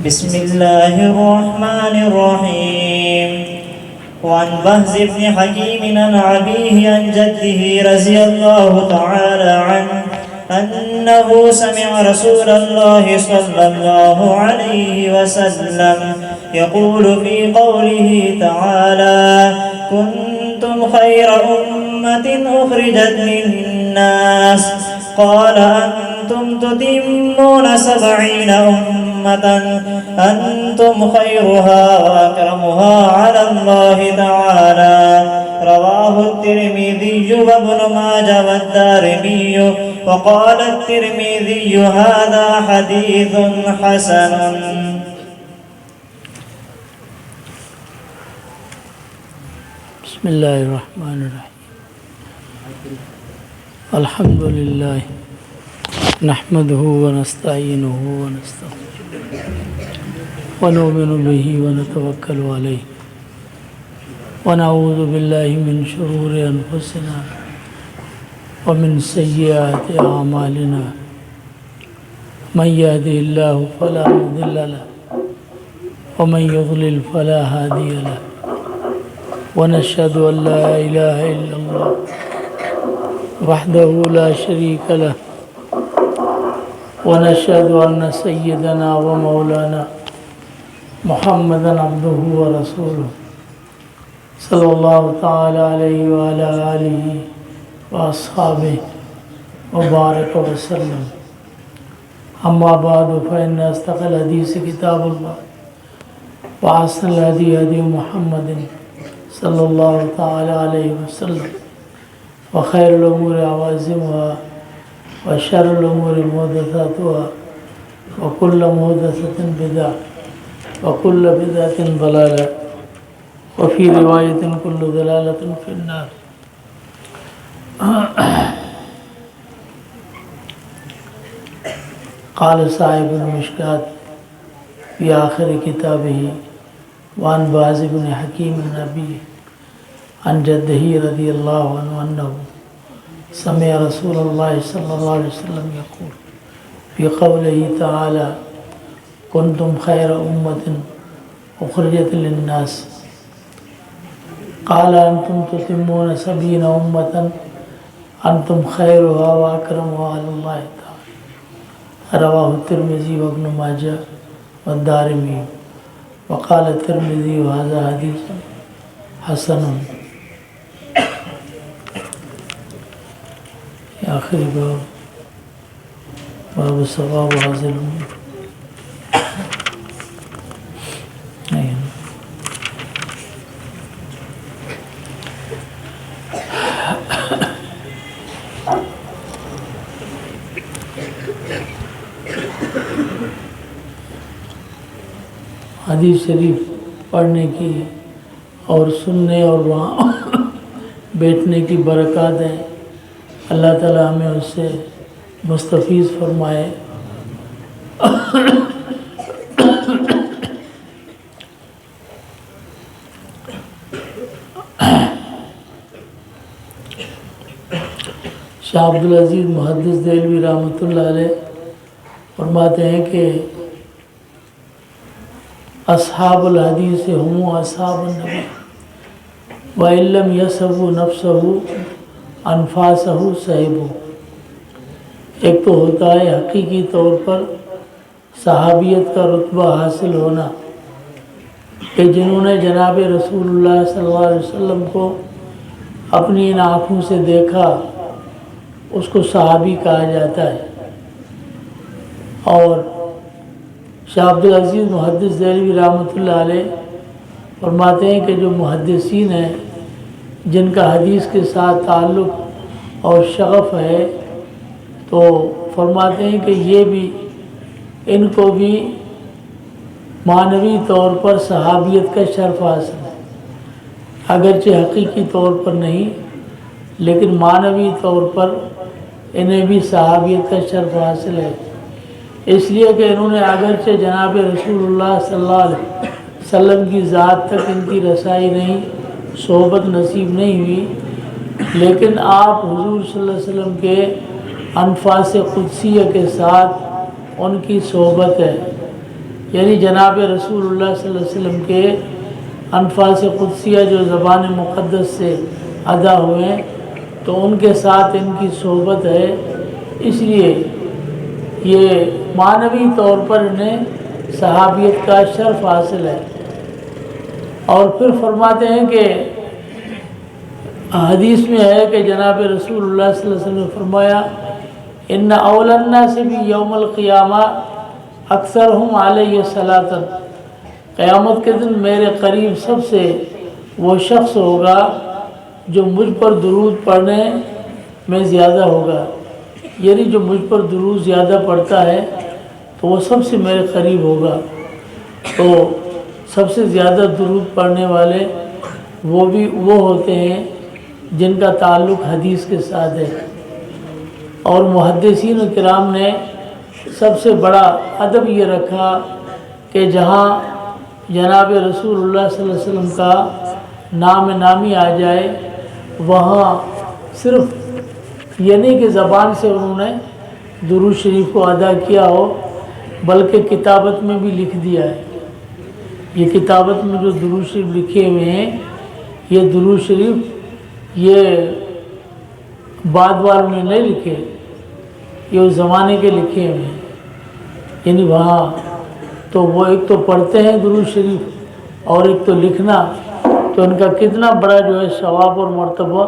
بسم الله الرحمن الرحيم. وعن بهز بن حكيم عن أبيه عن جده رضي الله تعالى عنه أنه سمع رسول الله صلى الله عليه وسلم يقول في قوله تعالى: كنتم خير أمة أخرجت للناس. قال: أنتم تتمون 70 أمة أنتم خيرها وأكرمها على الله تعالى. رواه الترمذي وابن ماجه والدارمي. وقال الترمذي: هذا حديث حسن. بسم الله الرحمن الرحيم. الحمد لله نحمده ونستعينه ونستغفره ونؤمن به ونتوكل عليه ونعوذ بالله من شرور أنفسنا ومن سيئات أعمالنا. من يهده الله فلا مضل له ومن يضلل فلا هادي له. ونشهد أن لا إله إلا الله وحده لا شريك له. ونشهد أن سيدنا ومولانا محمدا عبده ورسوله صلى الله تعالى عليه وعلى آله وأصحابه وبارك وسلم. أما بعد فإن أصدق الحديث كتاب الله وأحسن الهدي هدي محمد صلى الله تعالى عليه وسلم. وخير الأمور عوازمها وشر الأمور محدثاتها وكل محدثة بدعة وكل بدعة ضلالة وفي رواية كل ضلالة في النار. قال صاحب المشكات في آخر كتابه: وعن بهز بن حكيم النبي عن جده رضي الله عنه أنه سمع رسول الله صلى الله عليه وسلم يقول في قوله تعالى: كنتم خير أمة أخرجت للناس. قال: أنتم تتمون 70 أمة أنتم خيرها وأكرمها على الله تعالى. رواه الترمذي وابن ماجه والدارمي. وقال الترمذي: هذا حديث حسن. آخری باب ثواب حاصل الأمور. حدیث شریف پڑھنے کی اور سننے اور وہاں بیٹھنے کی برکات ہیں. اللہ تعالیٰ ہمیں اس سے مستفیض فرمائے. شاہ عبدالعزیز محدث دہلوی رحمۃ اللہ علیہ فرماتے ہیں کہ اصحاب الحدیث ہم اصحاب النبی وَإِن لَّمْ يَصَبُوا نَفْسَهُ انفاسہ صحیبو. ایک تو ہوتا ہے حقیقی طور پر صحابیت کا رتبہ حاصل ہونا کہ جنہوں نے جناب رسول اللہ صلی اللہ علیہ وسلم کو اپنی ان آنکھوں سے دیکھا اس کو صحابی کہا جاتا ہے. اور شاہ عبدالعزیز محدث دہلوی رحمۃ اللہ علیہ فرماتے ہیں کہ جو محدثین ہیں جن کا حدیث کے ساتھ تعلق اور شغف ہے تو فرماتے ہیں کہ یہ بھی ان کو بھی معنوی طور پر صحابیت کا شرف حاصل ہے. اگرچہ حقیقی طور پر نہیں لیکن معنوی طور پر انہیں بھی صحابیت کا شرف حاصل ہے. اس لیے کہ انہوں نے اگرچہ جناب رسول اللہ صلی اللہ علیہ وسلم کی ذات تک ان کی رسائی نہیں، صحبت نصیب نہیں ہوئی، لیکن آپ حضور صلی اللہ علیہ وسلم کے انفاس قدسیہ کے ساتھ ان کی صحبت ہے. یعنی جناب رسول اللہ صلی اللہ علیہ وسلم کے انفاس قدسیہ جو زبان مقدس سے ادا ہوئے تو ان کے ساتھ ان کی صحبت ہے، اس لیے یہ معنوی طور پر انہیں صحابیت کا شرف حاصل ہے۔ اور پھر فرماتے ہیں کہ حدیث میں ہے کہ جناب رسول اللہ صلی اللہ علیہ وسلم نے فرمایا ان اول الناس بھی یوم القیامہ اکثرہم علیہ صلاۃ، قیامت کے دن میرے قریب سب سے وہ شخص ہوگا جو مجھ پر درود پڑھنے میں زیادہ ہوگا، یعنی جو مجھ پر درود زیادہ پڑھتا ہے تو وہ سب سے میرے قریب ہوگا۔ تو سب سے زیادہ درود پڑھنے والے وہ ہوتے ہیں جن کا تعلق حدیث کے ساتھ ہے۔ اور محدثین کرام نے سب سے بڑا ادب یہ رکھا کہ جہاں جناب رسول اللہ صلی اللہ علیہ وسلم کا نام نامی آ جائے وہاں صرف یہ نہیں کہ زبان سے انہوں نے درود شریف کو ادا کیا ہو، بلکہ کتابت میں بھی لکھ دیا ہے۔ یہ کتابت میں جو درود شریف لکھے ہوئے ہیں، یہ درود شریف یہ بعد والوں نے نہیں لکھے، یہ اس زمانے کے لکھے ہوئے ہیں۔ یعنی وہاں تو وہ ایک تو پڑھتے ہیں درود شریف اور ایک تو لکھنا، تو ان کا کتنا بڑا جو ہے ثواب اور مرتبہ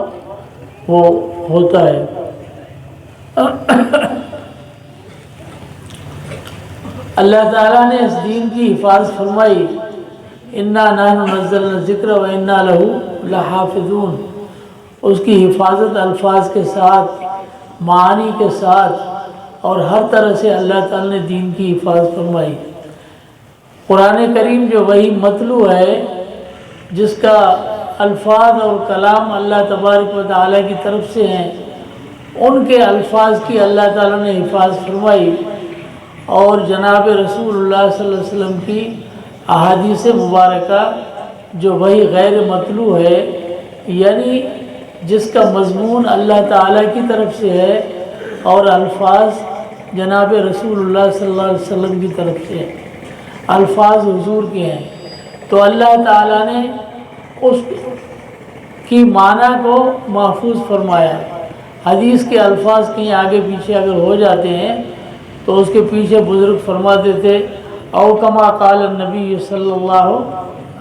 وہ ہوتا ہے۔ اللہ تعالیٰ نے اس دین کی حفاظت فرمائی، انا نحن نزلنا الذکر و انا لہ لحافظون، اس کی حفاظت الفاظ کے ساتھ، معانی کے ساتھ اور ہر طرح سے اللہ تعالیٰ نے دین کی حفاظت فرمائی۔ قرآن کریم جو وہی متلو ہے، جس کا الفاظ اور کلام اللہ تبارک و تعالیٰ کی طرف سے ہیں، ان کے الفاظ کی اللہ تعالیٰ نے حفاظت فرمائی، اور جناب رسول اللہ صلی اللہ علیہ وسلم کی احادیث مبارکہ جو وہی غیر متلو ہے، یعنی جس کا مضمون اللہ تعالیٰ کی طرف سے ہے اور الفاظ جناب رسول اللہ صلی اللہ علیہ وسلم کی طرف سے ہے، الفاظ حضور کے ہیں، تو اللہ تعالیٰ نے اس کی معنی کو محفوظ فرمایا۔ حدیث کے الفاظ کہیں آگے پیچھے اگر ہو جاتے ہیں تو اس کے پیچھے بزرگ فرماتے تھے او کما قال النبی صلی اللہ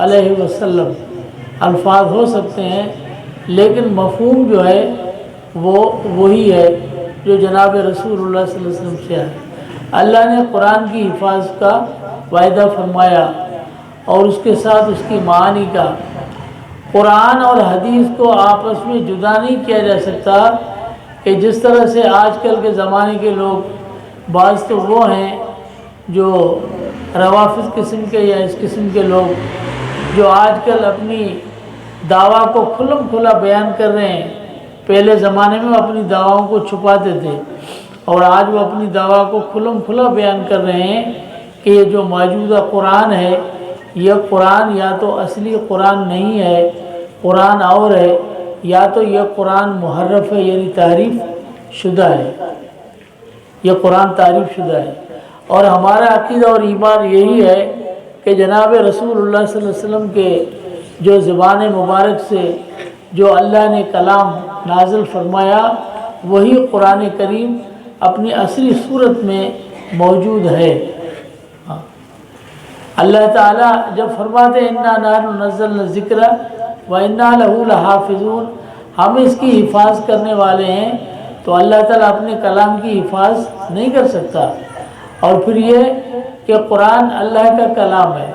علیہ وسلم، الفاظ ہو سکتے ہیں لیکن مفہوم جو ہے وہ وہی ہے جو جناب رسول اللہ صلی اللہ علیہ وسلم سے ہے۔ اللہ نے قرآن کی حفاظت کا وعدہ فرمایا اور اس کے ساتھ اس کی معانی کا۔ قرآن اور حدیث کو آپس میں جدا نہیں کیا جا سکتا کہ جس طرح سے آج کل کے زمانے کے لوگ، بعض تو وہ ہیں جو روافض قسم کے یا اس قسم کے لوگ جو آج کل اپنی دعویٰ کو کھلم کھلا بیان کر رہے ہیں۔ پہلے زمانے میں اپنی دعواؤں کو چھپاتے تھے اور آج وہ اپنی دعویٰ کو کھلم کھلا بیان کر رہے ہیں کہ یہ جو موجودہ قرآن ہے، یہ قرآن یا تو اصلی قرآن نہیں ہے، قرآن اور ہے، یا تو یہ قرآن محرف ہے یعنی تعریف شدہ ہے، یہ قرآن تعریف شدہ ہے۔ اور ہمارا عقیدہ اور ایمان یہی ہے کہ جناب رسول اللہ صلی اللہ علیہ وسلم کے جو زبان مبارک سے جو اللہ نے کلام نازل فرمایا، وہی قرآن کریم اپنی اصلی صورت میں موجود ہے۔ اللہ تعالیٰ جب فرماتے ہیں انا نحن نزلنا الذکر و انا لہ لحافظون، ہم اس کی حفاظت کرنے والے ہیں، تو اللہ تعالیٰ اپنے کلام کی حفاظت نہیں کر سکتا۔ اور پھر یہ کہ قرآن اللہ کا کلام ہے،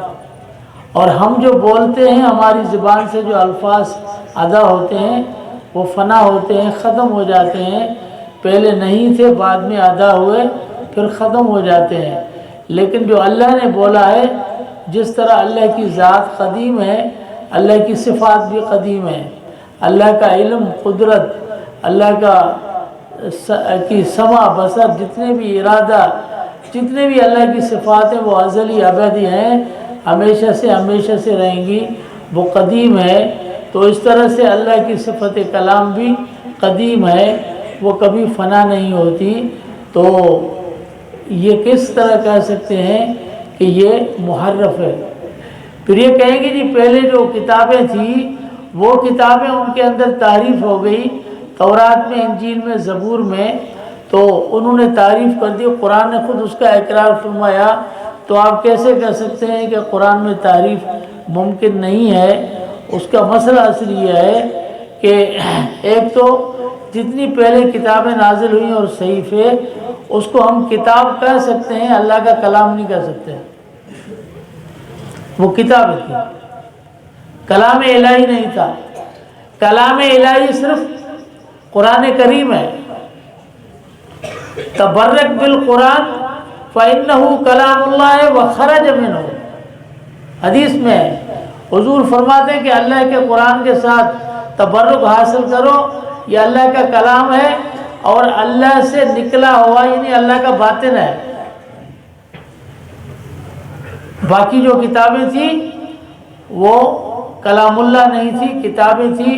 اور ہم جو بولتے ہیں ہماری زبان سے جو الفاظ ادا ہوتے ہیں وہ فنا ہوتے ہیں، ختم ہو جاتے ہیں، پہلے نہیں تھے بعد میں ادا ہوئے پھر ختم ہو جاتے ہیں۔ لیکن جو اللہ نے بولا ہے، جس طرح اللہ کی ذات قدیم ہے، اللہ کی صفات بھی قدیم ہے، اللہ کا علم، قدرت، اللہ کی سمع، بصر، جتنے بھی ارادہ، جتنے بھی اللہ کی صفات ہیں وہ ازلی ابدی ہیں، ہمیشہ سے رہیں گی، وہ قدیم ہے۔ تو اس طرح سے اللہ کی صفت کلام بھی قدیم ہے، وہ کبھی فنا نہیں ہوتی۔ تو یہ کس طرح کہہ سکتے ہیں کہ یہ محرف ہے۔ پھر یہ کہیں گے جی پہلے جو کتابیں تھیں وہ کتابیں ان کے اندر تعریف ہو گئی، تورات میں، انجیل میں، زبور میں، تو انہوں نے تعریف کر دی، قرآن نے خود اس کا اقرار فرمایا، تو آپ کیسے کہہ سکتے ہیں کہ قرآن میں تعریف ممکن نہیں ہے؟ اس کا مسئلہ اصل یہ ہے کہ ایک تو جتنی پہلے کتابیں نازل ہوئیں اور صحیفے، اس کو ہم کتاب کہہ سکتے ہیں، اللہ کا کلام نہیں کہہ سکتے۔ وہ کتاب تھی، کلام الہی نہیں تھا۔ کلام الہی صرف قرآن کریم ہے۔ تبرک بالقرآن فإنه کلام اللہ وخرج منہ، حدیث میں حضور فرماتے ہیں کہ اللہ کے قرآن کے ساتھ تبرک حاصل کرو، یہ اللہ کا کلام ہے اور اللہ سے نکلا ہوا، یعنی اللہ کا باطن ہے۔ باقی جو کتابیں تھیں وہ کلام اللہ نہیں تھی، کتابیں تھیں،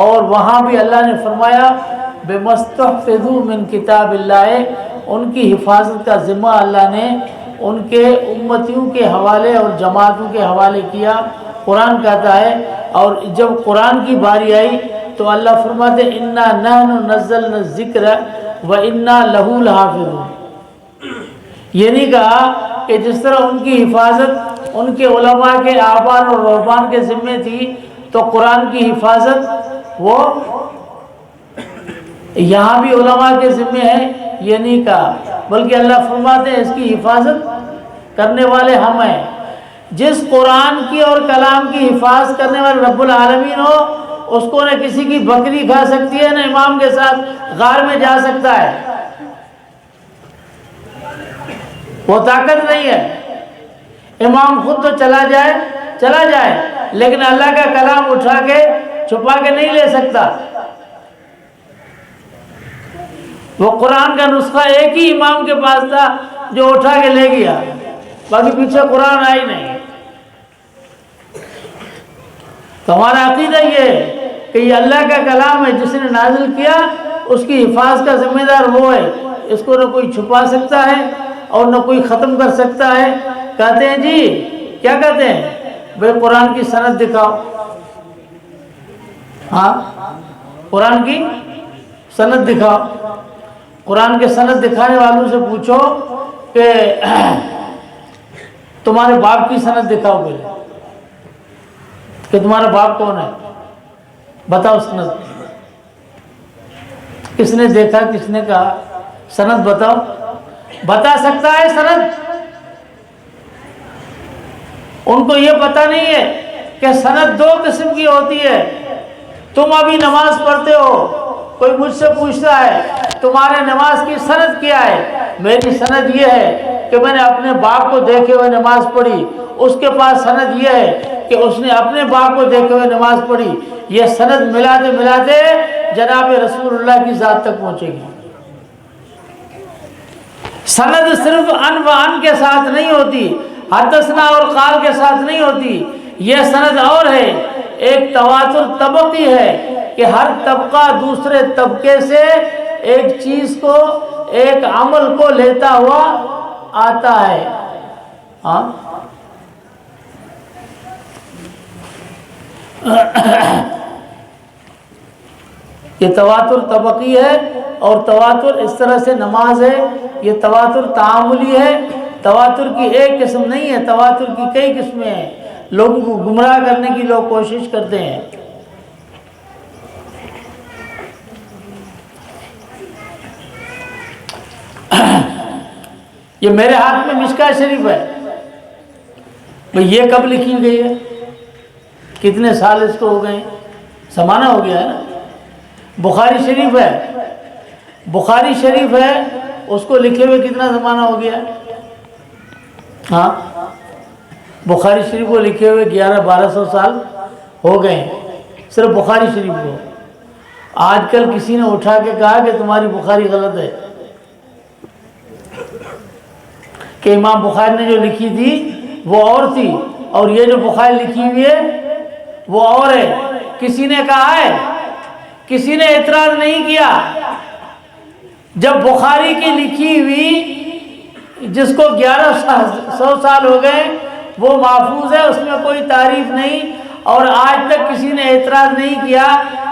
اور وہاں بھی اللہ نے فرمایا بِمَسْتُحْفِظُوا مِنْ کتاب اللہ، ان کی حفاظت کا ذمہ اللہ نے ان کے امتیوں کے حوالے اور جماعتوں کے حوالے کیا، قرآن کہتا ہے۔ اور جب قرآن کی باری آئی تو اللہ فرماتے اِنَّا نَحْنُ نَزَّلْنَا الذِّكْرَ وَإِنَّا لَهُ لَحَافِظُونَ۔ یہ نہیں کہا کہ جس طرح ان کی حفاظت ان کے علماء کے احبار اور رہبان کے ذمے تھی، تو قرآن کی حفاظت وہ یہاں بھی علماء کے ذمے ہے، یہ نہیں کہا، بلکہ اللہ فرماتے ہیں اس کی حفاظت کرنے والے ہم ہیں۔ جس قرآن کی اور کلام کی حفاظت کرنے والے رب العالمین ہو، اس کو نہ کسی کی بکری کھا سکتی ہے، نہ امام کے ساتھ غار میں جا سکتا ہے، وہ طاقت نہیں ہے۔ امام خود تو چلا جائے لیکن اللہ کا کلام اٹھا کے چھپا کے نہیں لے سکتا۔ وہ قرآن کا نسخہ ایک ہی امام کے پاس تھا جو اٹھا کے لے گیا، باقی پیچھے قرآن آئی نہیں۔ تو ہمارا عقیدہ یہ ہے کہ یہ اللہ کا کلام ہے، جس نے نازل کیا اس کی حفاظت کا ذمہ دار وہ ہے، اس کو نہ کوئی چھپا سکتا ہے اور نہ کوئی ختم کر سکتا ہے۔ کہتے ہیں جی کیا کہتے ہیں بھئی قرآن کی سند دکھاؤ، ہاں قرآن کی سند دکھاؤ۔ قرآن کے سند دکھانے والوں سے پوچھو کہ تمہارے باپ کی سند دکھاؤ پہلے، کہ تمہارا باپ کون ہے، بتاؤ سند، کس نے دیکھا، کس نے کہا، سند بتاؤ۔ بتا سکتا ہے سند؟ ان کو یہ پتہ نہیں ہے کہ سند دو قسم کی ہوتی ہے۔ تم ابھی نماز پڑھتے ہو، کوئی مجھ سے پوچھتا ہے تمہارے نماز کی سند کیا ہے، میری سند یہ ہے کہ میں نے اپنے باپ کو دیکھے ہوئے نماز پڑھی، اس کے پاس سند یہ ہے کہ اس نے اپنے باپ کو دیکھے ہوئے نماز پڑھی۔ یہ سند ملاتے ملاتے جناب رسول اللہ کی ذات تک پہنچے گی۔ سند صرف ان و ان کے ساتھ نہیں ہوتی، حدثنا اور قال کے ساتھ نہیں ہوتی، یہ سند اور ہے، ایک تواتر طبقی ہے کہ ہر طبقہ دوسرے طبقے سے ایک چیز کو، ایک عمل کو لیتا ہوا آتا ہے۔ ہاں یہ تواتر طبقی ہے، اور تواتر اس طرح سے نماز ہے، یہ تواتر تعاملی ہے۔ تواتر کی ایک قسم نہیں ہے، تواتر کی کئی قسمیں ہیں، لوگوں کو گمراہ کرنے کی لوگ کوشش کرتے ہیں۔ یہ میرے ہاتھ میں مشکاہ شریف ہے، بھئی یہ کب لکھی گئی ہے، کتنے سال اس کو ہو گئے، زمانہ ہو گیا ہے نا۔ بخاری شریف ہے، بخاری شریف ہے، اس کو لکھے ہوئے کتنا زمانہ ہو گیا ہے؟ ہاں بخاری شریف کو لکھے ہوئے 1100-1200 سال ہو گئے ہیں، صرف بخاری شریف کو۔ آج کل کسی نے اٹھا کے کہا کہ تمہاری بخاری غلط ہے، کہ امام بخاری نے جو لکھی تھی وہ اور تھی، اور یہ جو بخاری لکھی ہوئی ہے وہ اور ہے۔ کسی نے کہا ہے، کسی نے اعتراض نہیں کیا۔ جب بخاری کی لکھی ہوئی جس کو 1100 سال ہو گئے وہ محفوظ ہے، اس میں کوئی تعریف نہیں، اور آج تک کسی نے اعتراض نہیں کیا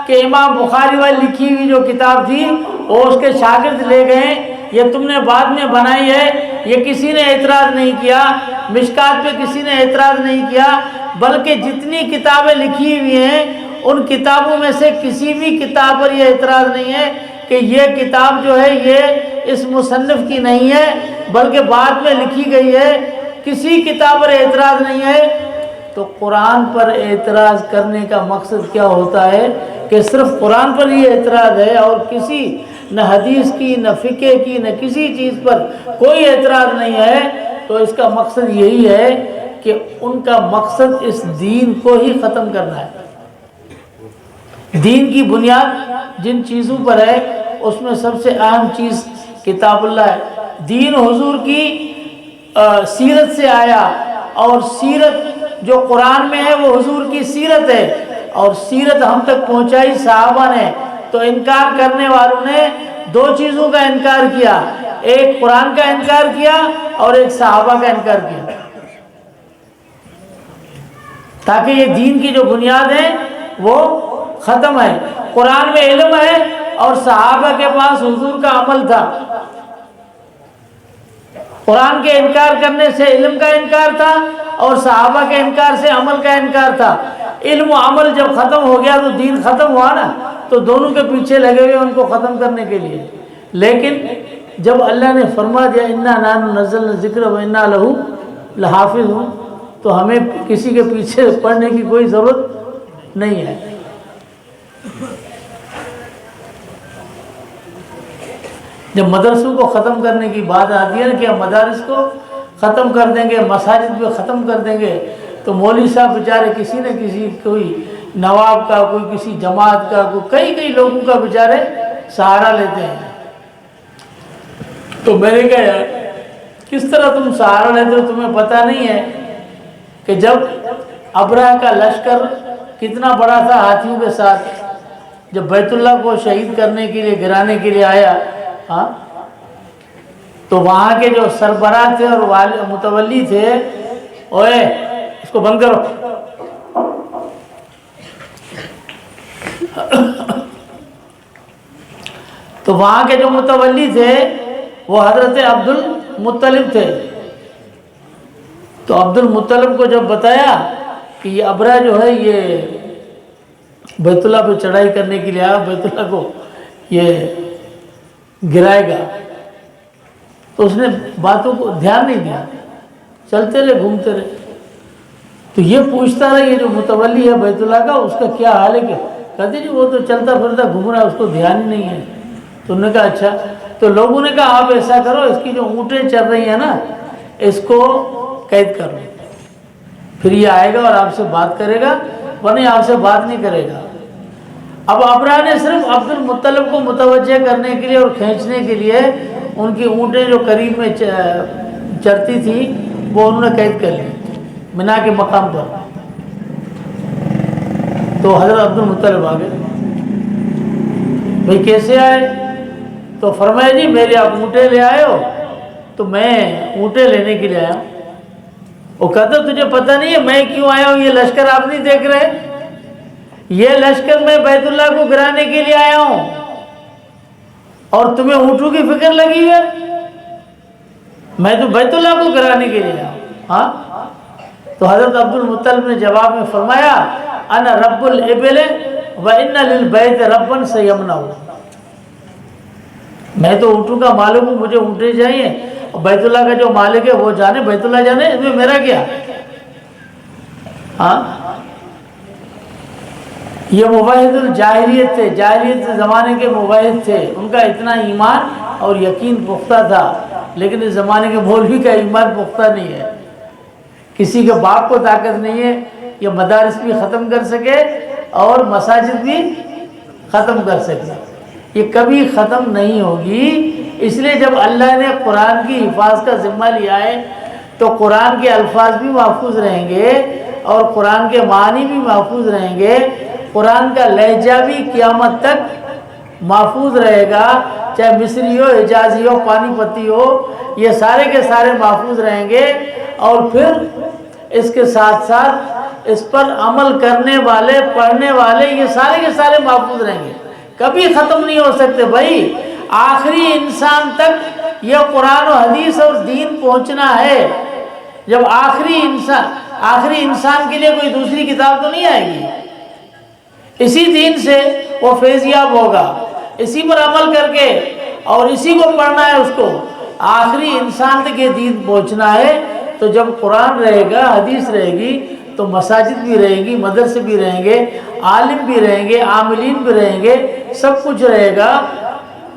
کہ امام بخاری والی لکھی ہوئی جو کتاب تھی وہ اس کے شاگرد لے گئے، یہ تم نے بعد میں بنائی ہے، یہ کسی نے اعتراض نہیں کیا۔ مشکات پہ کسی نے اعتراض نہیں کیا، بلکہ جتنی کتابیں لکھی ہوئی ہیں ان کتابوں میں سے کسی بھی کتاب پر یہ اعتراض نہیں ہے کہ یہ کتاب جو ہے یہ اس مصنف کی نہیں ہے، بلکہ بعد میں لکھی گئی ہے، کسی کتاب پر اعتراض نہیں ہے۔ تو قرآن پر اعتراض کرنے کا مقصد کیا ہوتا ہے کہ صرف قرآن پر ہی اعتراض ہے اور کسی نہ حدیث کی نہ فقہ کی نہ کسی چیز پر کوئی اعتراض نہیں ہے، تو اس کا مقصد یہی ہے کہ ان کا مقصد اس دین کو ہی ختم کرنا ہے۔ دین کی بنیاد جن چیزوں پر ہے اس میں سب سے اہم چیز کتاب اللہ ہے۔ دین حضور کی سیرت سے آیا، اور سیرت جو قرآن میں ہے وہ حضور کی سیرت ہے، اور سیرت ہم تک پہنچائی صحابہ نے۔ تو انکار کرنے والوں نے دو چیزوں کا انکار کیا، ایک قرآن کا انکار کیا اور ایک صحابہ کا انکار کیا، تاکہ یہ دین کی جو بنیاد ہے وہ ختم ہے۔ قرآن میں علم ہے اور صحابہ کے پاس حضور کا عمل تھا۔ قرآن کے انکار کرنے سے علم کا انکار تھا اور صحابہ کے انکار سے عمل کا انکار تھا۔ علم و عمل جب ختم ہو گیا تو دین ختم ہوا نا، تو دونوں کے پیچھے لگے ہوئے ان کو ختم کرنے کے لیے۔ لیکن جب اللہ نے فرما دیا انا نحن نزلنا الذکر و انا لہ لحافظون، تو ہمیں کسی کے پیچھے پڑھنے کی کوئی ضرورت نہیں ہے۔ جب مدرسوں کو ختم کرنے کی بات آتی ہے نا کہ ہم مدارس کو ختم کر دیں گے، مساجد کو ختم کر دیں گے، تو مولوی صاحب بیچارے کسی نہ کسی، کوئی نواب کا، کوئی کسی جماعت کا، کوئی کئی لوگوں کا بیچارے سہارا لیتے ہیں۔ تو میں نے کہا یار کس طرح تم سہارا لیتے ہو؟ تمہیں پتہ نہیں ہے کہ جب ابرہہ کا لشکر کتنا بڑا تھا ہاتھیوں کے ساتھ، جب بیت اللہ کو شہید کرنے کے لیے، گرانے کے لیے آیا، ہاں، تو وہاں کے جو سربراہ تھے اور متولی تھے، اوے اس کو بند کرو، تو وہاں کے جو متولی تھے وہ حضرت عبد المطلب تھے۔ تو عبد المطلب کو جب بتایا کہ یہ ابرہ جو ہے یہ بیت اللہ پہ چڑھائی کرنے کے لیے آیا، بیت اللہ کو یہ گرائے گا، تو اس نے باتوں کو دھیان نہیں دیا، چلتے رہے، گھومتے رہے۔ تو یہ پوچھتا رہا یہ جو متولی ہے بیت اللہ کا، اس کا کیا حال ہے؟ کہ کہتے جی وہ تو چلتا پھرتا گھوم رہا ہے، اس کو دھیان ہی نہیں ہے۔ تو انہوں نے کہا اچھا، تو لوگوں نے کہا آپ ایسا کرو، اس کی جو اونٹیں چل رہی ہیں نا اس کو قید کر لو، پھر یہ آئے گا اور آپ سے بات کرے گا، ورنہ آپ سے بات نہیں کرے گا۔ اب ابرہہ نے صرف عبد المطلب کو متوجہ کرنے کے لیے اور کھینچنے کے لیے ان کی اونٹیں جو قریب میں چرتی تھی وہ انہوں نے قید کر لی منا کے مقام پر۔ تو حضرت عبد المطلب آ گئے، بھئی کیسے آئے؟ تو فرمایا جی میرے آپ اونٹیں لے آئے ہو؟ تو میں اونٹیں لینے کے لیے آیا ہوں۔ وہ کہتا تجھے پتہ نہیں ہے میں کیوں آیا ہوں؟ یہ لشکر آپ نہیں دیکھ رہے؟ یہ لشکر میں بیت اللہ کو گرانے کے لیے آیا ہوں، اور تمہیں اونٹوں کی فکر لگی ہے؟ میں تو بیت اللہ کو گرانے کے لیے آیا ہوں۔ ہاں، تو حضرت عبد المطلب نے جواب میں فرمایا انا رب الابل وان للبیت ربا سیمنع، میں تو اونٹوں کا مالک ہوں، مجھے اونٹیں چاہیے، اور بیت اللہ کا جو مالک ہے وہ جانے، بیت اللہ جانے، اس میں میرا کیا؟ ہاں، یہ موحد الجاہلیت تھے، جاہلیت زمانے کے موحد تھے، ان کا اتنا ایمان اور یقین پختہ تھا، لیکن اس زمانے کے مولوی کا ایمان پختہ نہیں ہے، کسی کے باپ کو طاقت نہیں ہے یہ مدارس بھی ختم کر سکے اور مساجد بھی ختم کر سکے، یہ کبھی ختم نہیں ہوگی۔ اس لیے جب اللہ نے قرآن کی حفاظت کا ذمہ لیا ہے تو قرآن کے الفاظ بھی محفوظ رہیں گے اور قرآن کے معنی بھی محفوظ رہیں گے، قرآن کا لہجہ بھی قیامت تک محفوظ رہے گا، چاہے مصری ہو، حجازی ہو، پانی پتی ہو، یہ سارے کے سارے محفوظ رہیں گے۔ اور پھر اس کے ساتھ ساتھ اس پر عمل کرنے والے، پڑھنے والے، یہ سارے کے سارے محفوظ رہیں گے، کبھی ختم نہیں ہو سکتے بھائی۔ آخری انسان تک یہ قرآن و حدیث اور دین پہنچنا ہے۔ جب آخری انسان کے لیے کوئی دوسری کتاب تو نہیں آئے گی، اسی دین سے وہ فیضیاب ہوگا، اسی پر عمل کر کے اور اسی کو پڑھنا ہے اس کو۔ آخری انسان تک یہ دین پہنچنا ہے، تو جب قرآن رہے گا، حدیث رہے گی، تو مساجد بھی رہیں گی، مدرسے بھی رہیں گے، عالم بھی رہیں گے، عاملین بھی رہیں گے، سب کچھ رہے گا،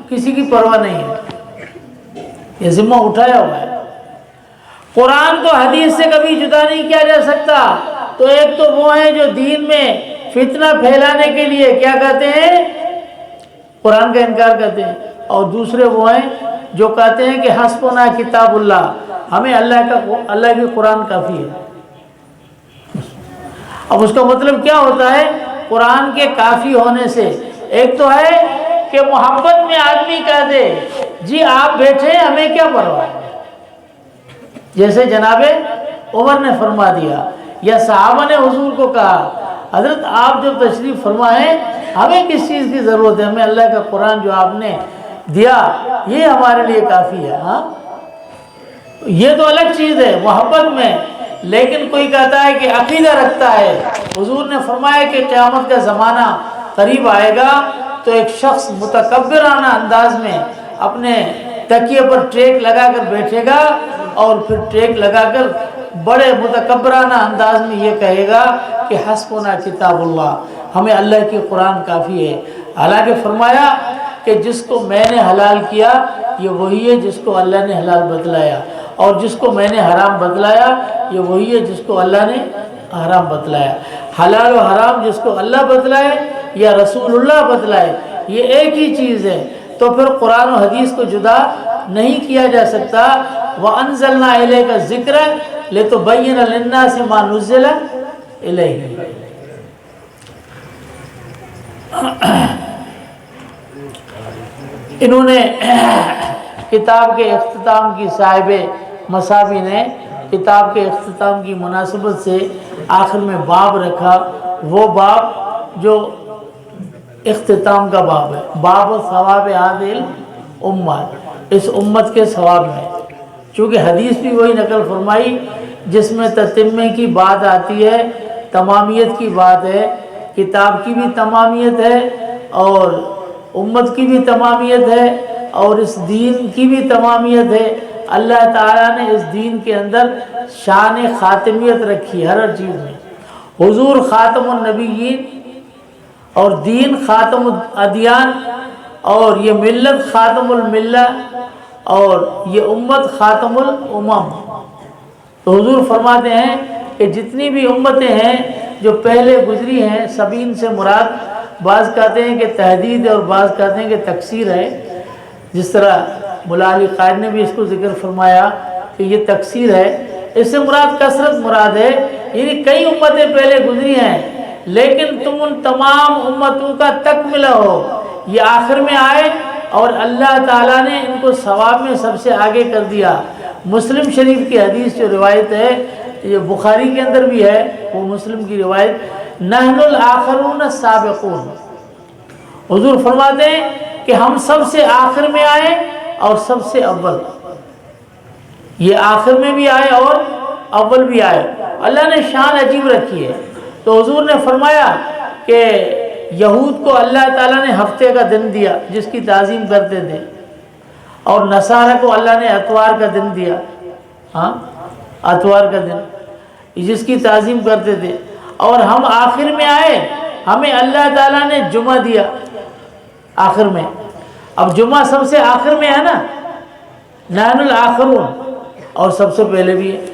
کسی کی پرواہ نہیں ہے، یہ ذمہ اٹھایا ہوا ہے۔ قرآن کو حدیث سے کبھی جدا نہیں کیا جا سکتا۔ تو ایک تو وہ ہیں جو دین میں فتنہ پھیلانے کے لیے کیا کہتے ہیں؟ قرآن کا انکار کرتے ہیں، اور دوسرے وہ ہیں جو کہتے ہیں کہ حسبنا کتاب اللہ، ہمیں اللہ کی قرآن کافی ہے۔ اب اس کا مطلب کیا ہوتا ہے قرآن کے کافی ہونے سے؟ ایک تو ہے کہ محبت میں آدمی کہہ دے جی آپ بیٹھے ہمیں کیا پرواہ ہے، جیسے جناب عمر نے فرما دیا، یا صحابہ نے حضور کو کہا حضرت آپ جب تشریف فرمائیں ہمیں کس چیز کی ضرورت ہے، ہمیں اللہ کا قرآن جو آپ نے دیا یہ ہمارے لیے کافی ہے۔ ہاں یہ تو الگ چیز ہے محبت میں، لیکن کوئی کہتا ہے کہ عقیدہ رکھتا ہے۔ حضور نے فرمایا کہ قیامت کا زمانہ قریب آئے گا تو ایک شخص متکبرانہ انداز میں اپنے تکیے پر ٹیک لگا کر بیٹھے گا، اور پھر ٹیک لگا کر بڑے متکبرانہ انداز میں یہ کہے گا کہ حسبنا کتاب اللہ، ہمیں اللہ کی قرآن کافی ہے۔ حالانکہ فرمایا کہ جس کو میں نے حلال کیا یہ وہی ہے جس کو اللہ نے حلال بتلایا، اور جس کو میں نے حرام بتلایا یہ وہی ہے جس کو اللہ نے حرام بتلایا۔ حلال و حرام جس کو اللہ بتلائے یا رسول اللہ بتلائے یہ ایک ہی چیز ہے، تو پھر قرآن و حدیث کو جدا نہیں کیا جا سکتا۔ وَأَنزَلْنَا إِلَيْكَ الذِّكْرَ لِتُبَيِّنَ لِلنَّاسِ مَا نُزِّلَ إِلَيْهِمْ۔ انہوں نے کتاب کے اختتام کی صاحب مصابی نے کتاب کے اختتام کی مناسبت سے آخر میں باب رکھا، وہ باب جو اختتام کا باب ہے، باب ثواب هذه الامہ، اس امت کے ثواب میں، چونکہ حدیث بھی وہی نقل فرمائی جس میں تتمے کی بات آتی ہے، تمامیت کی بات ہے، کتاب کی بھی تمامیت ہے اور امت کی بھی تمامیت ہے اور اس دین کی بھی تمامیت ہے۔ اللہ تعالیٰ نے اس دین کے اندر شان خاتمیت رکھی ہر چیز میں۔ حضور خاتم النبیین اور دین خاتم الادیان، اور یہ ملت خاتم الملہ، اور یہ امت خاتم الامم۔ تو حضور فرماتے ہیں کہ جتنی بھی امتیں ہیں جو پہلے گزری ہیں، سبین سے مراد بعض کہتے ہیں کہ تحدید ہے اور بعض کہتے ہیں کہ تکثیر ہے، جس طرح مولا علی قائد نے بھی اس کو ذکر فرمایا کہ یہ تکثیر ہے، اس سے مراد کثرت مراد ہے، یعنی کئی امتیں پہلے گزری ہیں لیکن تم ان تمام امتوں کا تکملہ ہو، یہ آخر میں آئے اور اللہ تعالیٰ نے ان کو ثواب میں سب سے آگے کر دیا۔ مسلم شریف کی حدیث جو روایت ہے، یہ بخاری کے اندر بھی ہے، وہ مسلم کی روایت، نحن الاخرون السابقون، حضور فرماتے ہیں کہ ہم سب سے آخر میں آئے اور سب سے اول، یہ آخر میں بھی آئے اور اول بھی آئے، اللہ نے شان عجیب رکھی ہے۔ تو حضور نے فرمایا کہ یہود کو اللہ تعالیٰ نے ہفتے کا دن دیا جس کی تعظیم کرتے تھے، اور نصارہ کو اللہ نے اتوار کا دن دیا، ہاں اتوار کا دن جس کی تعظیم کرتے تھے، اور ہم آخر میں آئے، ہمیں اللہ تعالیٰ نے جمعہ دیا آخر میں۔ اب جمعہ سب سے آخر میں ہے نا، نحن الاخرون، اور سب سے پہلے بھی ہے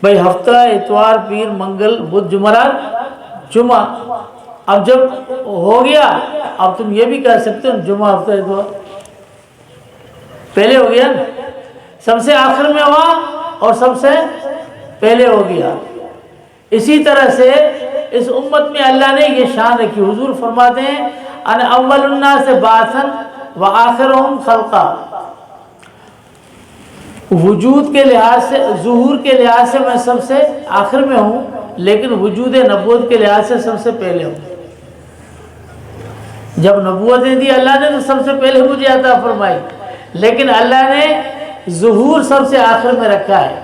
بھائی، ہفتہ اتوار پیر منگل بدھ جمعرات جمعہ۔ اب جب ہو گیا اب تم یہ بھی کہہ سکتے ہو جمعہ ہفتہ اتوار پہلے ہو گیا نا، سب سے آخر میں ہوا اور سب سے پہلے ہو گیا۔ اسی طرح سے اس امت میں اللہ نے یہ شان رکھی۔ حضور فرماتے ہیں ان اول الناس بعثا وآخرهم خلقا، وجود کے لحاظ سے، ظہور کے لحاظ سے میں سب سے آخر میں ہوں، لیکن وجود نبوت کے لحاظ سے سب سے پہلے ہوں۔ جب نبوتیں دی اللہ نے تو سب سے پہلے مجھے عطا فرمائی، لیکن اللہ نے ظہور سب سے آخر میں رکھا ہے،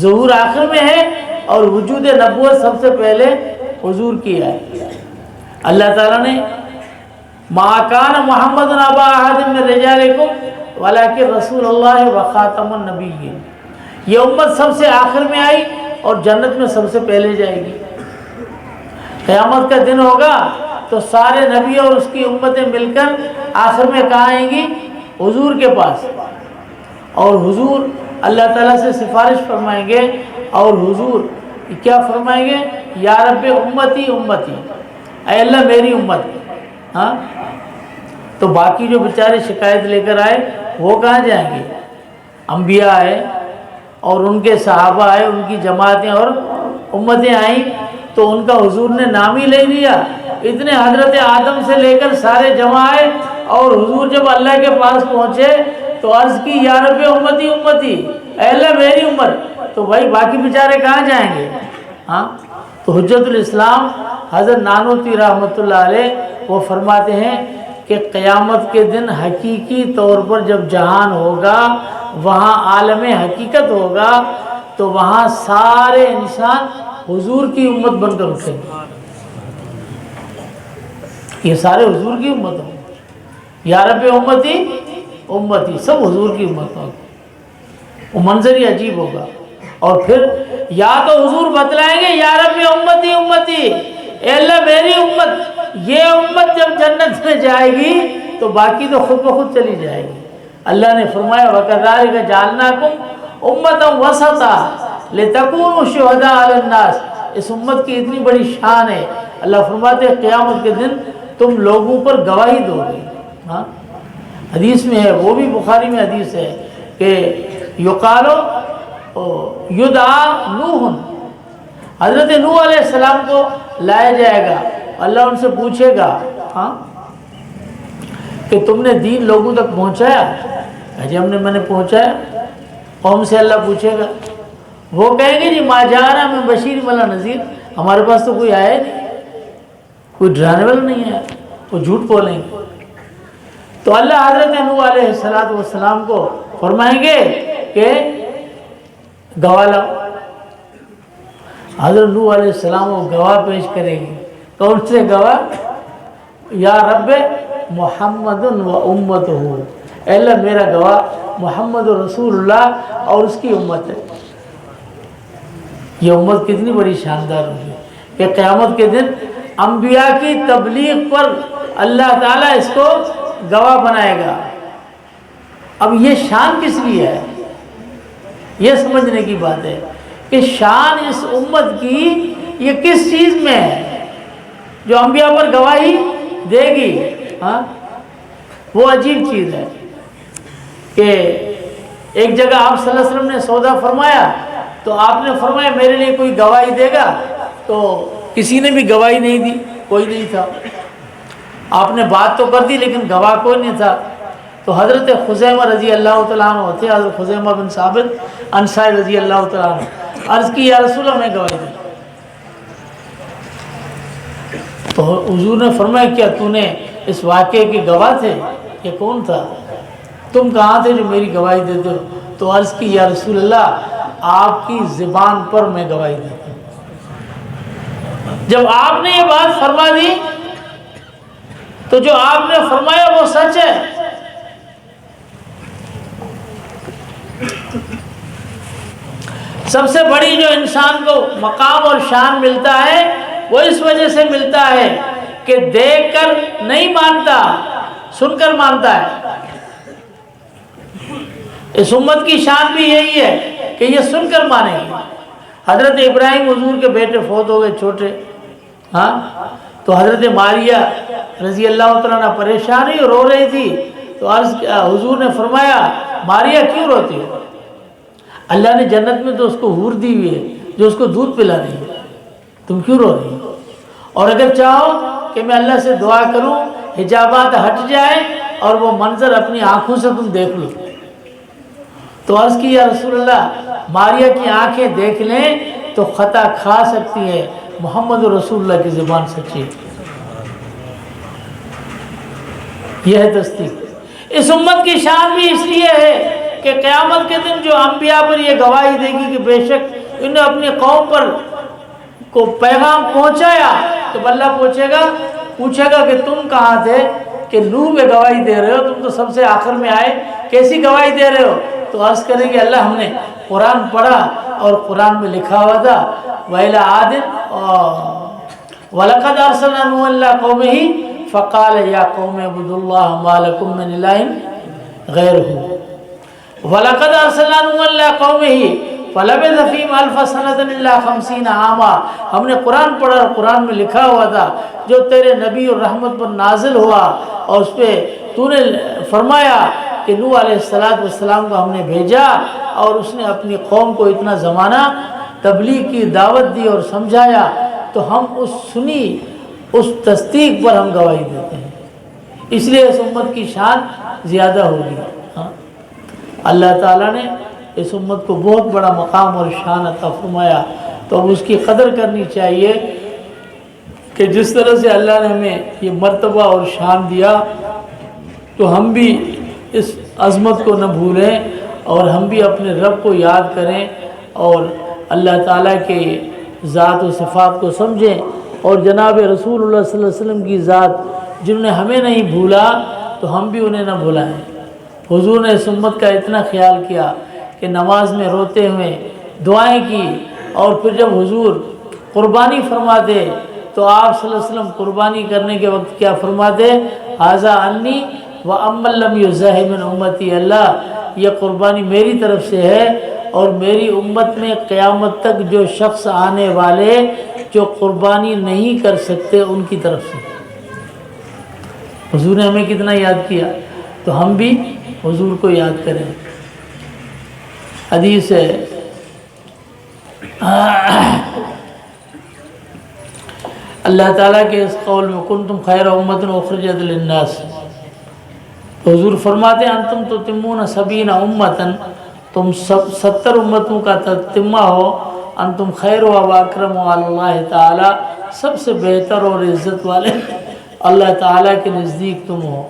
ظہور آخر میں ہے اور وجود نبوت سب سے پہلے حضور کیا ہے۔ اللہ تعالیٰ نے ما کان محمد ابا احد من رجالکم ولکن رسول اللہ وخاتم النبیین، یہ امت سب سے آخر میں آئی اور جنت میں سب سے پہلے جائے گی۔ قیامت کا دن ہوگا تو سارے نبی اور اس کی امتیں مل کر آخر میں کہاں آئیں گی؟ حضور کے پاس، اور حضور اللہ تعالیٰ سے سفارش فرمائیں گے، اور حضور کیا فرمائیں گے؟ یا رب امتی امتی، اے اللہ میری امت۔ ہاں، تو باقی جو بیچارے شکایت لے کر آئے وہ کہاں جائیں گے؟ انبیاء آئے اور ان کے صحابہ آئے، ان کی جماعتیں اور امتیں آئیں، تو ان کا حضور نے نام ہی لے لیا۔ اتنے حضرت آدم سے لے کر سارے جمع آئے، اور حضور جب اللہ کے پاس پہنچے تو عرض کی یا رب امتی امتی، اے اللہ میری امت۔ تو بھائی باقی بیچارے کہاں جائیں گے؟ ہاں، تو حجت الاسلام حضرت نانوتوی رحمۃ اللہ علیہ وہ فرماتے ہیں کہ قیامت کے دن حقیقی طور پر جب جہان ہوگا، وہاں عالم حقیقت ہوگا، تو وہاں سارے انسان حضور کی امت بن کر اٹھیں گے، یہ سارے حضور کی امت ہوں، یا رب امتی امتی، سب حضور کی امت ہوں۔ وہ منظر ہی عجیب ہوگا، اور پھر یا تو حضور بتلائیں گے یا رب امتی امتی، اے اللہ میری امت۔ یہ امت جب جنت میں جائے گی تو باقی تو خود بخود چلی جائے گی۔ اللہ نے فرمایا وَكَذَلِكَ جَعَلْنَاكُمْ أُمَّةً وَسَطًا لِتَكُونُوا شُهَدَاءَ عَلَى النَّاسِ، اس امت کی اتنی بڑی شان ہے، اللہ فرماتے ہیں قیامت کے دن تم لوگوں پر گواہی دو گے۔ ہاں، حدیث میں ہے، وہ بھی بخاری میں حدیث ہے کہ یقالو یدعا نوح، حضرت نوح علیہ السلام کو لایا جائے گا، اللہ ان سے پوچھے گا ہاں کہ تم نے دین لوگوں تک پہنچایا؟ جی میں نے پہنچایا۔ قوم سے اللہ پوچھے گا، وہ کہیں گے جی ما جانا میں بشیر ولا نذیر، ہمارے پاس تو کوئی آیا ہی نہیں، کوئی ڈرانے والا نہیں ہے، وہ جھوٹ بولیں گے۔ تو اللہ حضرت نوح علیہ السلام کو فرمائیں گے کہ گواہ لاؤ۔ حضرت نوح علیہ السلام وہ گواہ پیش کریں گے، کون سے گواہ؟ یا رب محمد و امت ہو، اے اللہ میرا گواہ محمد رسول اللہ اور اس کی امت ہے۔ یہ امت کتنی بڑی شاندار ہوگی کہ قیامت کے دن انبیاء کی تبلیغ پر اللہ تعالیٰ اس کو گواہ بنائے گا۔ اب یہ شان کس لیے ہے؟ یہ سمجھنے کی بات ہے کہ شان اس امت کی یہ کس چیز میں ہے جو انبیاء پر گواہی دے گی؟ ہاں، وہ عجیب چیز ہے کہ ایک جگہ آپ صلی اللہ علیہ وسلم نے سودا فرمایا تو آپ نے فرمایا میرے لیے کوئی گواہی دے گا، تو کسی نے بھی گواہی نہیں دی، کوئی نہیں تھا۔ آپ نے بات تو کر دی لیکن گواہ کوئی نہیں تھا۔ تو حضرت خزیمہ رضی اللہ تعالیٰ عنہ تھے، حضرت خزیمہ بن ثابت انصاری رضی اللہ تعالیٰ عنہ، عرض کی یا رسول اللہ میں گواہی دی۔ تو حضور نے فرمایا کیا تو نے اس واقعے کے گواہ تھے؟ یہ کون تھا؟ تم کہاں تھے جو میری گواہی دیتے ہو؟ تو عرض کی یا رسول اللہ آپ کی زبان پر میں گواہی دیتا ہوں۔ جب آپ نے یہ بات فرما دی تو جو آپ نے فرمایا وہ سچ ہے۔ سب سے بڑی جو انسان کو مقام اور شان ملتا ہے وہ اس وجہ سے ملتا ہے کہ دیکھ کر نہیں مانتا، سن کر مانتا ہے۔ اس امت کی شان بھی یہی ہے کہ یہ سن کر مانے گی۔ حضرت ابراہیم حضور کے بیٹے فوت ہو گئے چھوٹے، ہاں، تو حضرت ماریہ رضی اللہ تعالیٰ عنہ پریشان ہوئی، رو رہی تھی، تو حضور نے فرمایا ماریہ کیوں روتی ہے؟ اللہ نے جنت میں تو اس کو حور دی ہوئی ہے جو اس کو دودھ پلا رہی ہے، تم کیوں رو رہی ہو؟ اور اگر چاہو کہ میں اللہ سے دعا کروں حجابات ہٹ جائیں اور وہ منظر اپنی آنکھوں سے تم دیکھ لو. تو عرض کی یا رسول اللہ ماریہ کی آنکھیں دیکھ لیں تو خطا کھا سکتی ہے، محمد رسول اللہ کی زبان سچی ہے. یہ ہے تصدیق. اس امت کی شان بھی اس لیے ہے کہ قیامت کے دن جو انبیاء پر یہ گواہی دے گی کہ بے شک انہوں نے اپنی قوم پر کو پیغام پہنچایا، تو اللہ پوچھے گا کہ تم کہاں تھے کہ نوح میں گواہی دے رہے ہو، تم تو سب سے آخر میں آئے، کیسی گواہی دے رہے ہو؟ تو عرض کریں گے اللہ ہم نے قرآن پڑھا اور قرآن میں لکھا ہوا تھا وَإِلَىٰ عَادٍ وَلَقَدْ أَرْسَلْنَا نُوحًا إِلَىٰ قَوْمِهِ فَقَالَ يَا قَوْمِ اعْبُدُوا اللَّهَ مَا لَكُم مِّنْ إِلَٰهٍ غَيْرُهُ وَلَقَدْ أَرْسَلْنَا نُوحًا إِلَىٰ قَوْمِهِ فَلَبِثَ فِيهِمْ أَلْفَ سَنَةٍ إِلَّا 50 عَامًا. ہم نے قرآن پڑھا اور قرآن میں لکھا ہوا تھا جو تیرے نبی اور رحمت پر نازل ہوا اور اس پہ تو نے فرمایا کہ نوح علیہ السلام کو ہم نے بھیجا اور اس نے اپنی قوم کو اتنا زمانہ تبلیغ کی دعوت دی اور سمجھایا، تو ہم اس تصدیق پر ہم گواہی دیتے ہیں. اس لیے اس امت کی شان زیادہ ہوگی. اللہ تعالیٰ نے اس امت کو بہت بڑا مقام اور شان عطا فرمایا، تو اب اس کی قدر کرنی چاہیے کہ جس طرح سے اللہ نے ہمیں یہ مرتبہ اور شان دیا تو ہم بھی اس عظمت کو نہ بھولیں اور ہم بھی اپنے رب کو یاد کریں اور اللہ تعالیٰ کے ذات و صفات کو سمجھیں اور جناب رسول اللہ صلی اللہ علیہ وسلم کی ذات جنہوں نے ہمیں نہیں بھولا تو ہم بھی انہیں نہ بھلائیں. حضور نے اس امت کا اتنا خیال کیا کہ نماز میں روتے ہوئے دعائیں کی، اور پھر جب حضور قربانی فرماتے تو آپ صلی اللہ علیہ وسلم قربانی کرنے کے وقت کیا فرماتے؟ ھذا عنی وَأَمَّن لَّمْ يُزَاحِمْ مِنْ أُمَّتِي، اللہ یہ قربانی میری طرف سے ہے اور میری امت میں قیامت تک جو شخص آنے والے جو قربانی نہیں کر سکتے ان کی طرف سے. حضور نے ہمیں کتنا یاد کیا، تو ہم بھی حضور کو یاد کریں. حدیث ہے اللہ تعالیٰ کے اس قول میں کنتم خیر امۃ اخرجت للناس، حضور فرماتے ہیں انتم تتمون 70 امتاً، تم 70 امتوں کا تتمہ ہو، انتم خیر و اکرم علی اللہ تعالی، سب سے بہتر اور عزت والے اللہ تعالیٰ کے نزدیک تم ہو.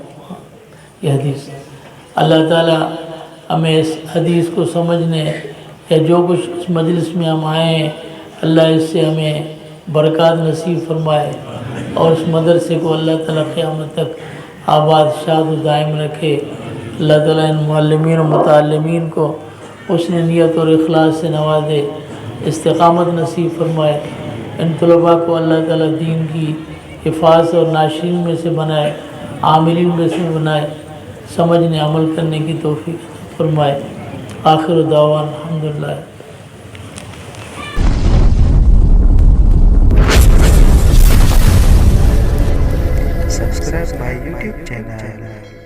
یہ حدیث اللہ تعالیٰ ہمیں اس حدیث کو سمجھنے یا جو کچھ اس مجلس میں ہم آئے ہیں اللہ اس سے ہمیں برکات نصیب فرمائے اور اس مدرسے کو اللہ تعالیٰ قیامت تک آباد شاد و دائم رکھے. اللہ تعالیٰ ان معلمین و متعلمین کو حسن نیت اور اخلاص سے نوازے، استقامت نصیب فرمائے. ان طلباء کو اللہ تعالیٰ دین کی حفاظ اور ناشرین میں سے بنائے، عاملین میں سے بنائے، سمجھنے عمل کرنے کی توفیق فرمائے. آخر دعوان الحمدللہ. Subscribe my YouTube channel.